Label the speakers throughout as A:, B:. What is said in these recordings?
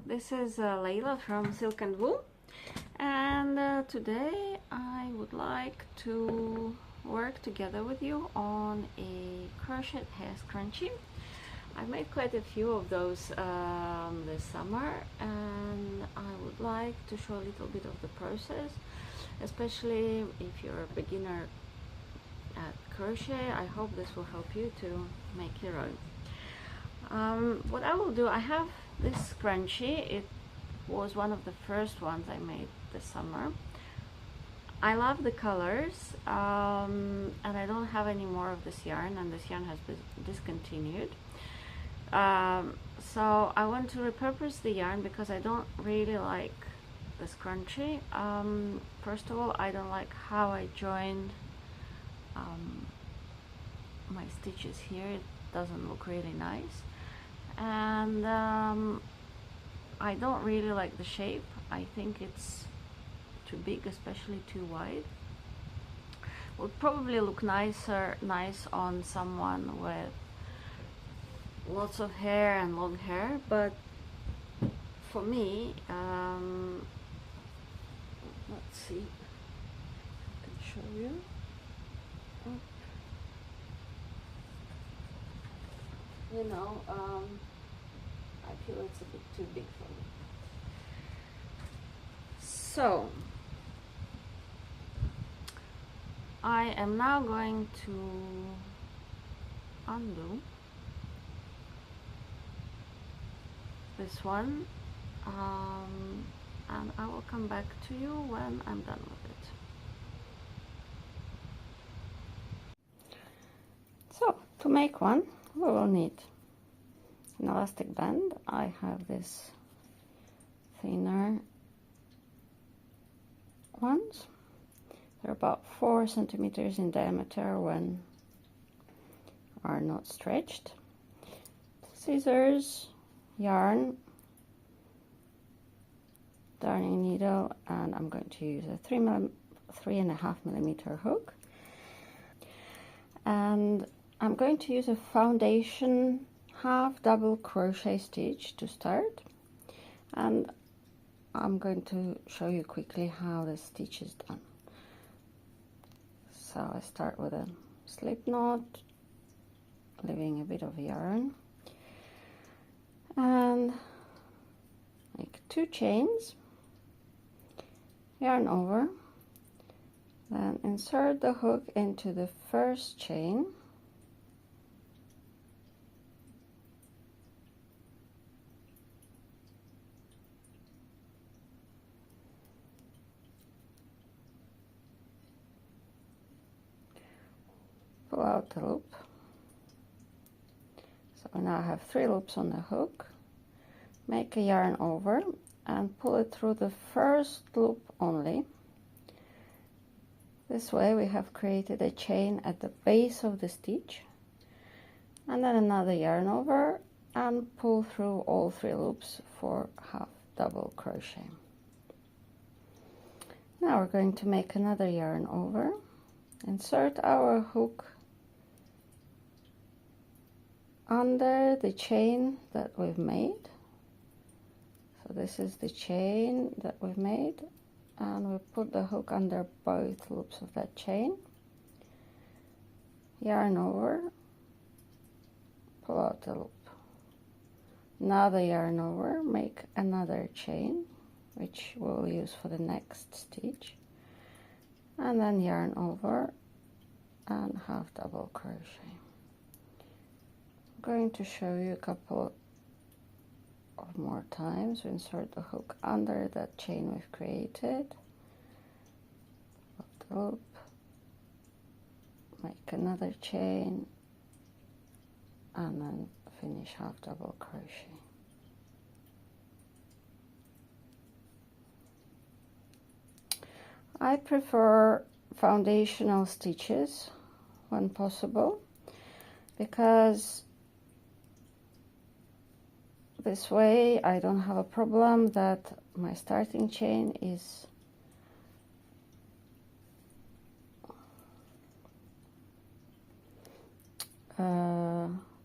A: this is Layla from Silk&Wool, and today I would like to work together with you on a crochet hair scrunchie. I've made quite a few of those this summer, and I would like to show a little bit of the process, especially if you're a beginner at crochet. I hope this will help you to make your own. What I will do, I have this scrunchie. It was one of the first ones I made this summer. I love the colors, and I don't have any more of this yarn, and this yarn has been discontinued. So I want to repurpose the yarn because I don't really like the scrunchie. First of all, I don't like how I joined my stitches here. It doesn't look really nice, and I don't really like the shape. I think it's too big, especially too wide. Would probably look nice on someone with lots of hair and long hair, but for me, let's see, I can show you. You know, I feel it's a bit too big for me. So I am now going to undo this one, and I will come back to you when I'm done with it. So to make one, we will need an elastic band. I have this thinner ones. They're about 4 centimeters in diameter when are not stretched. Scissors, yarn, darning needle, and I'm going to use a 3.5 millimeter hook. And I'm going to use a foundation half double crochet stitch to start, and I'm going to show you quickly how the stitch is done. So I start with a slip knot, leaving a bit of yarn, and make 2 chains, yarn over, then insert the hook into the first chain, pull out the loop. So now I have 3 loops on the hook. Make a yarn over and pull it through the first loop only. This way we have created a chain at the base of the stitch, and then another yarn over and pull through all 3 loops for half double crochet. Now we're going to make another yarn over, insert our hook under the chain that we've made. So this is the chain that we've made, and we put the hook under both loops of that chain, yarn over, pull out the loop, another yarn over, make another chain which we'll use for the next stitch, and then yarn over and half double crochet. I'm going to show you a couple of more times. We insert the hook under that chain we've created, pull the loop, make another chain, and then finish half double crochet. I prefer foundational stitches when possible, because this way I don't have a problem that my starting chain is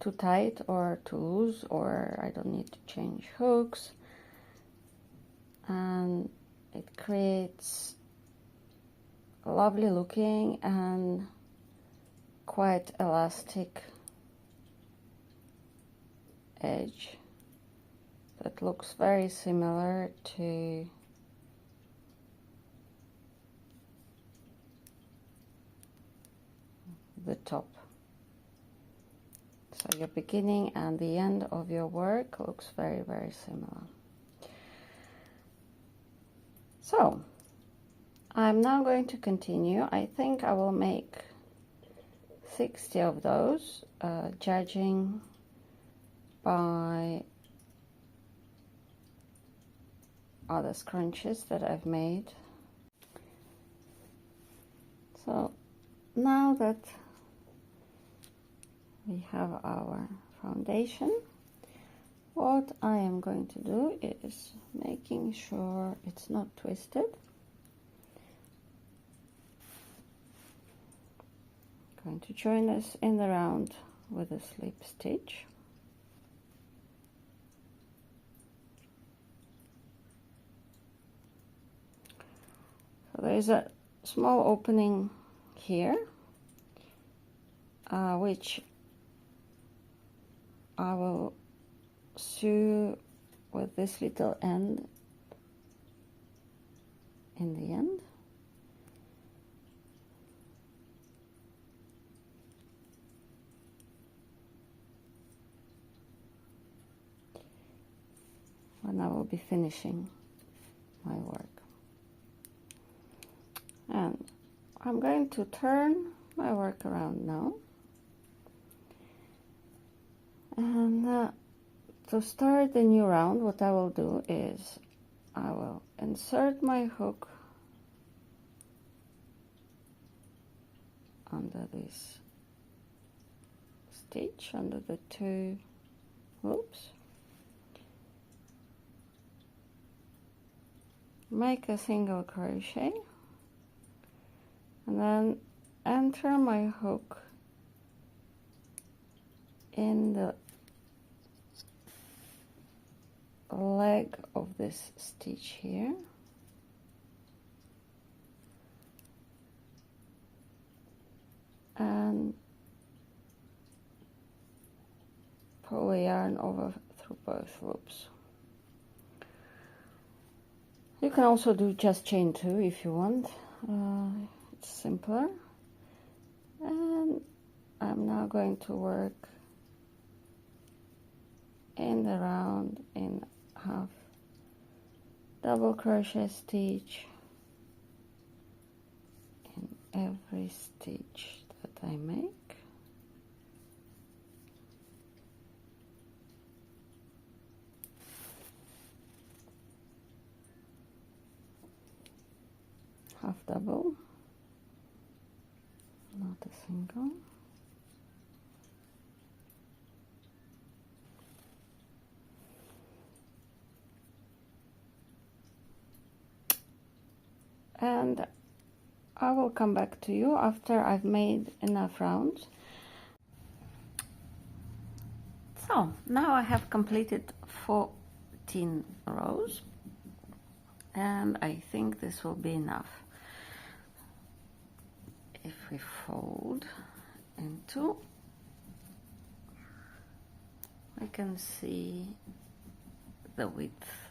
A: too tight or too loose, or I don't need to change hooks. and it creates a lovely looking and quite elastic edge that looks very similar to the top. So your beginning and the end of your work looks very, very similar. So I'm now going to continue. I think I will make 60 of those, judging by other scrunchies that I've made. So now that we have our foundation, what I am going to do is making sure it's not twisted. I'm going to join this in the round with a slip stitch. So there is a small opening here, which I will sew with this little end in the end. And I will be finishing my work. And I'm going to turn my work around now. And to start the new round, what I will do is I will insert my hook under this stitch, under the two loops. Make a single crochet and then enter my hook in the leg of this stitch here, and pull the yarn over through both loops. You can also do just chain 2 if you want, it's simpler. And I'm now going to work in the round in half double crochet stitch in every stitch that I make. Half double, not a single. And I will come back to you after I've made enough rounds. So now I have completed 14 rows, and I think this will be enough. If we fold in two, we can see the width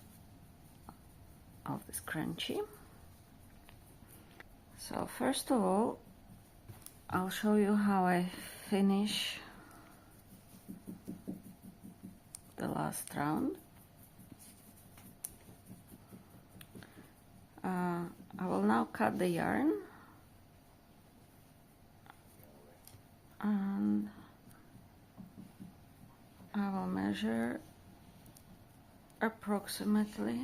A: of the scrunchie. So first of all, I'll show you how I finish the last round. I will now cut the yarn and I will measure approximately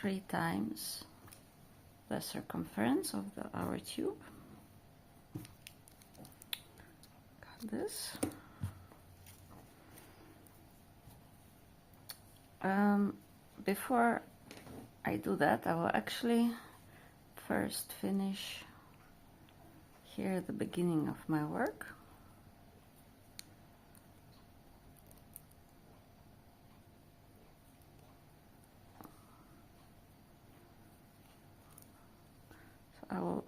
A: 3 times the circumference of our tube. Cut this. Before I do that, I will actually first finish here at the beginning of my work. So I will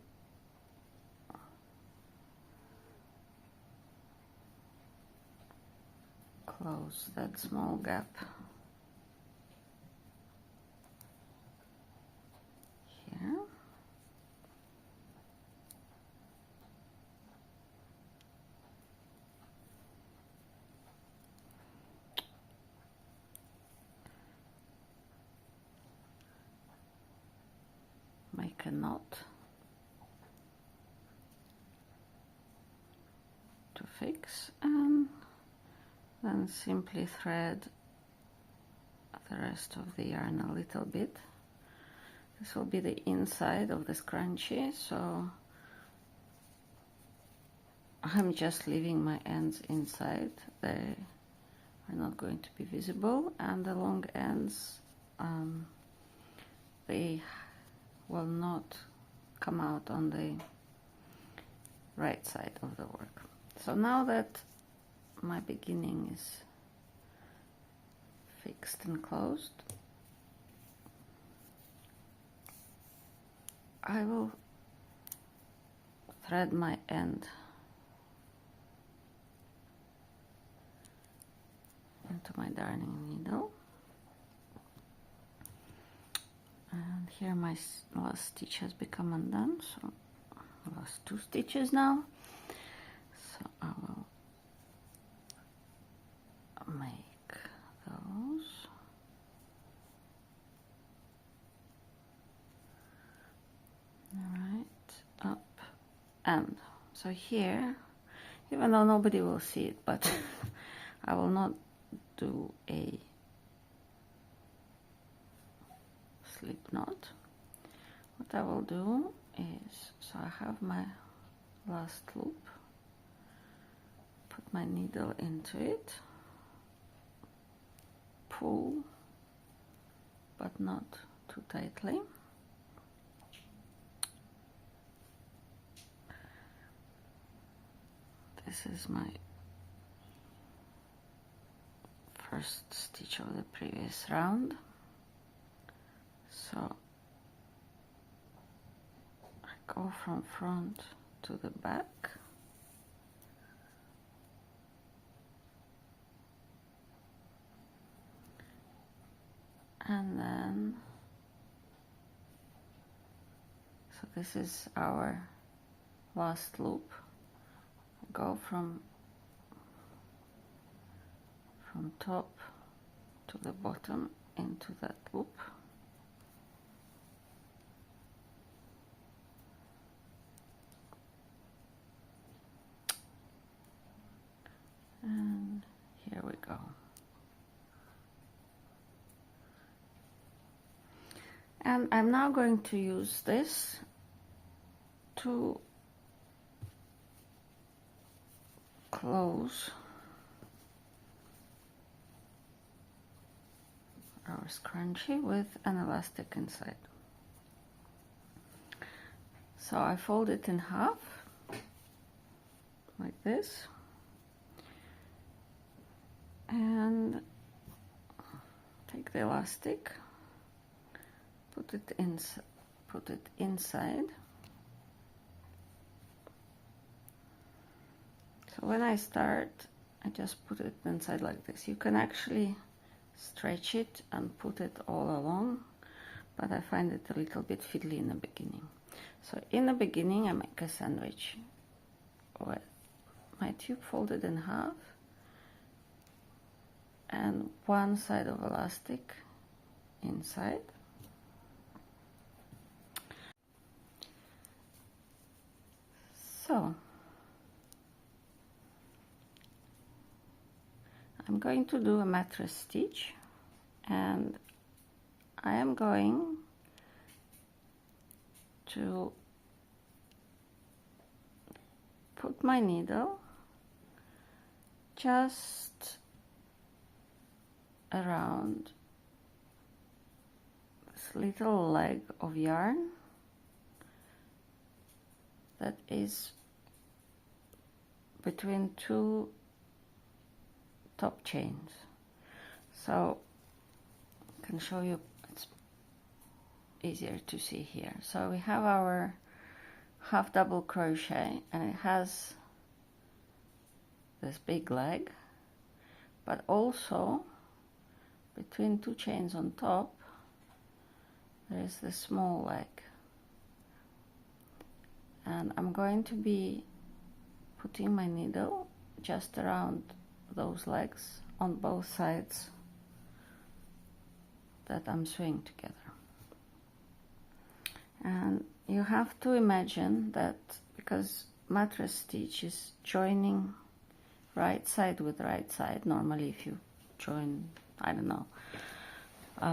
A: close that small gap here. Make a knot to fix, and then simply thread the rest of the yarn a little bit. This will be the inside of the scrunchie, so I'm just leaving my ends inside. They are not going to be visible, and the long ends, they will not come out on the right side of the work. So now that my beginning is fixed and closed, I will thread my end into my darning needle, and here my last stitch has become undone, so last 2 stitches now. So I will make those. Right, up, and so here, even though nobody will see it, but I will not do a slip knot. What I will do is, so I have my last loop, put my needle into it, pull, but not too tightly. This is my first stitch of the previous round. So I go from front to the back, and then, so this is our last loop. Go from top to the bottom into that loop, and here we go. And I'm now going to use this to close our scrunchie with an elastic inside. So I fold it in half like this, and take the elastic, put it inside. So when I start, I just put it inside like this. You can actually stretch it and put it all along, but I find it a little bit fiddly in the beginning. So in the beginning I make a sandwich with my tube folded in half and one side of elastic inside. So I'm going to do a mattress stitch, and I am going to put my needle just around this little leg of yarn that is between two top chains. So I can show you, it's easier to see here. So we have our half double crochet, and it has this big leg, but also between two chains on top there is this small leg, and I'm going to be putting my needle just around those legs on both sides that I'm sewing together. And you have to imagine that because mattress stitch is joining right side with right side, normally if you join, I don't know,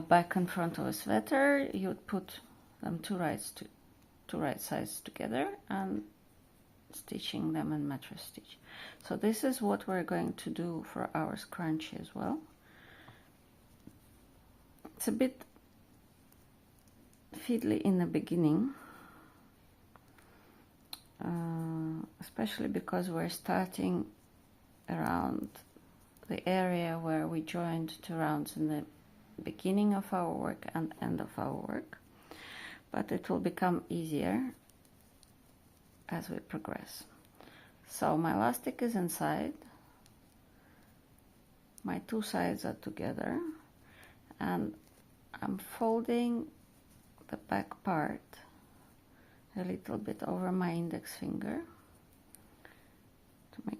A: back and front of a sweater, you would put them two right sides together and stitching them in mattress stitch. So this is what we're going to do for our scrunchie as well. It's a bit fiddly in the beginning, especially because we're starting around the area where we joined two rounds in the beginning of our work and end of our work, but it will become easier as we progress. So my elastic is inside, my two sides are together, and I'm folding the back part a little bit over my index finger to make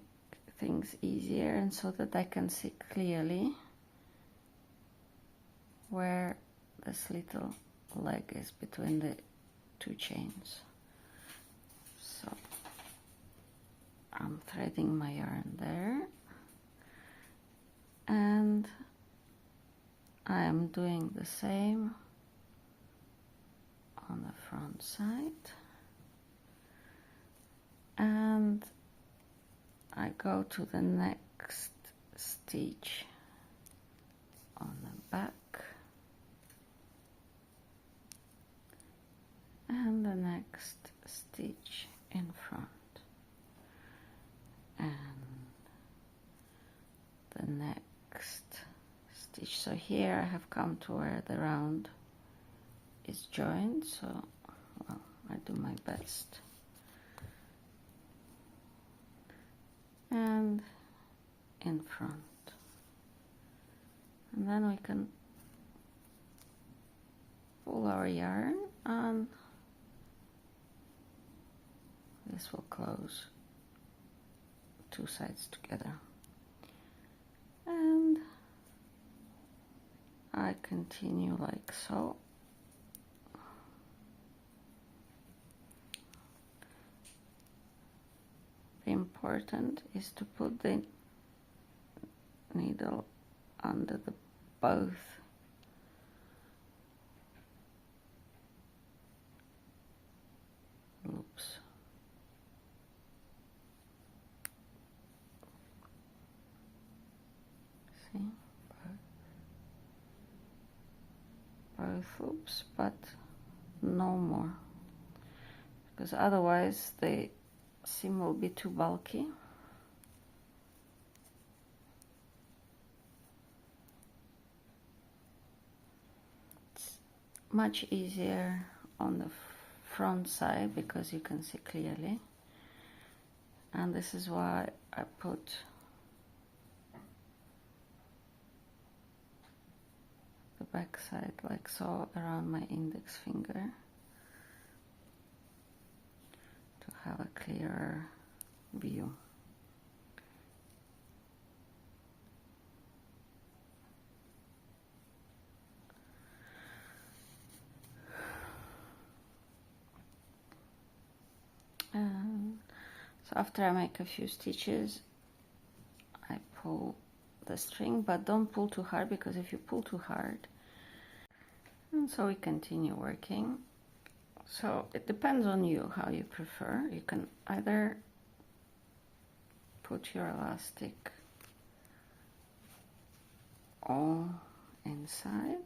A: things easier, and so that I can see clearly where this little leg is between the two chains. So I'm threading my yarn there, and I am doing the same on the front side, and I go to the next stitch on the back and the next stitch in front and the next stitch. So here I have come to where the round is joined, so well, I do my best. And in front, and then we can pull our yarn, and this will close two sides together, and I continue like so. Important is to put the needle under the both loops. See, both loops, but no more, because otherwise the seam will be too bulky. It's much easier on the front side because you can see clearly, and this is why I put the back side like so around my index finger, have a clearer view. So after I make a few stitches, I pull the string, but don't pull too hard, because if you pull too hard, and so we continue working. So it depends on you how you prefer. You can either put your elastic all inside,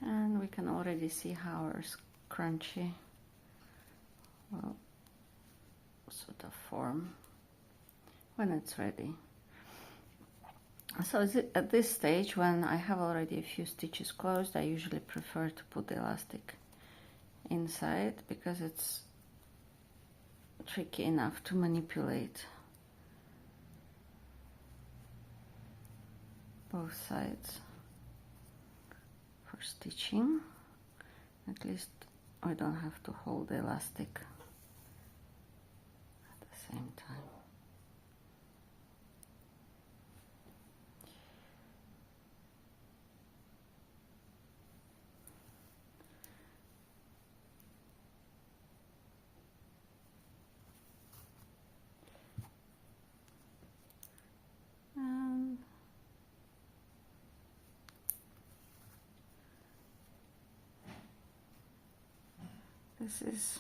A: and we can already see how our scrunchie will sort of form when it's ready. So at this stage, when I have already a few stitches closed, I usually prefer to put the elastic inside because it's tricky enough to manipulate both sides for stitching. At least I don't have to hold the elastic at the same time. This is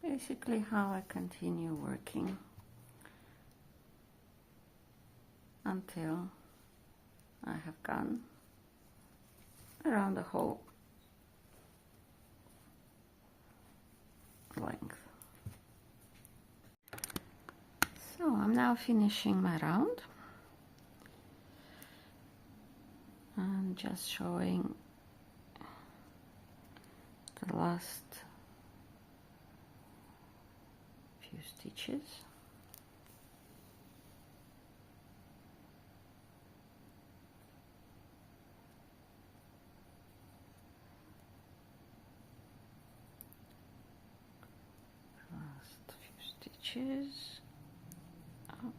A: basically how I continue working until I have gone around the whole length. So I'm now finishing my round. I'm just showing the last few stitches. Last few stitches up.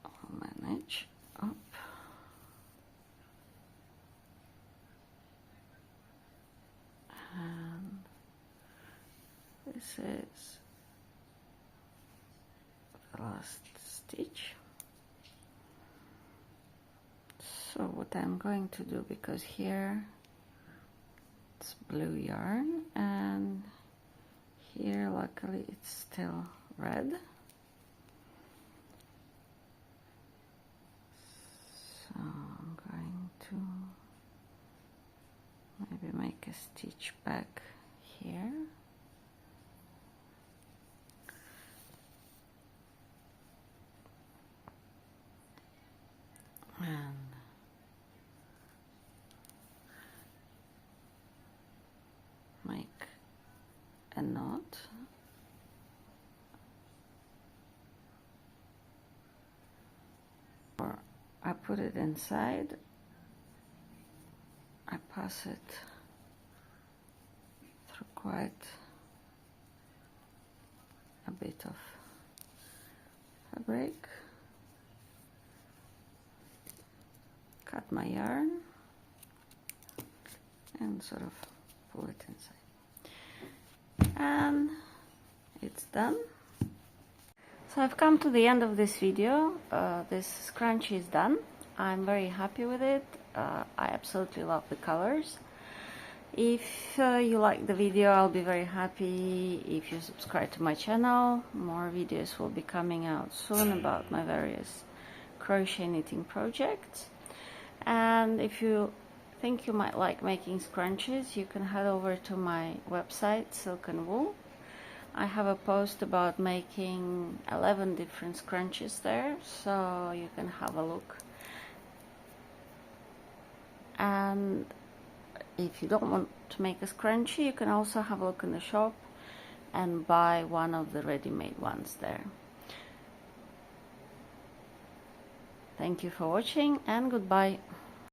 A: I'll manage up. And this is the last stitch. So what I'm going to do, because here it's blue yarn and here luckily it's still red, so I'm going to maybe make a stitch back here. And make a knot. Or I put it inside, I pass it through quite a bit of fabric, cut my yarn and sort of pull it inside, and it's done. So I've come to the end of this video. This scrunchie is done. I'm very happy with it. I absolutely love the colors. If you like the video, I'll be very happy if you subscribe to my channel. More videos will be coming out soon about my various crochet knitting projects. And if you think you might like making scrunchies, you can head over to my website, Silk&Wool. I have a post about making 11 different scrunchies there, so you can have a look. And if you don't want to make a scrunchie, you can also have a look in the shop and buy one of the ready-made ones there. Thank you for watching and goodbye.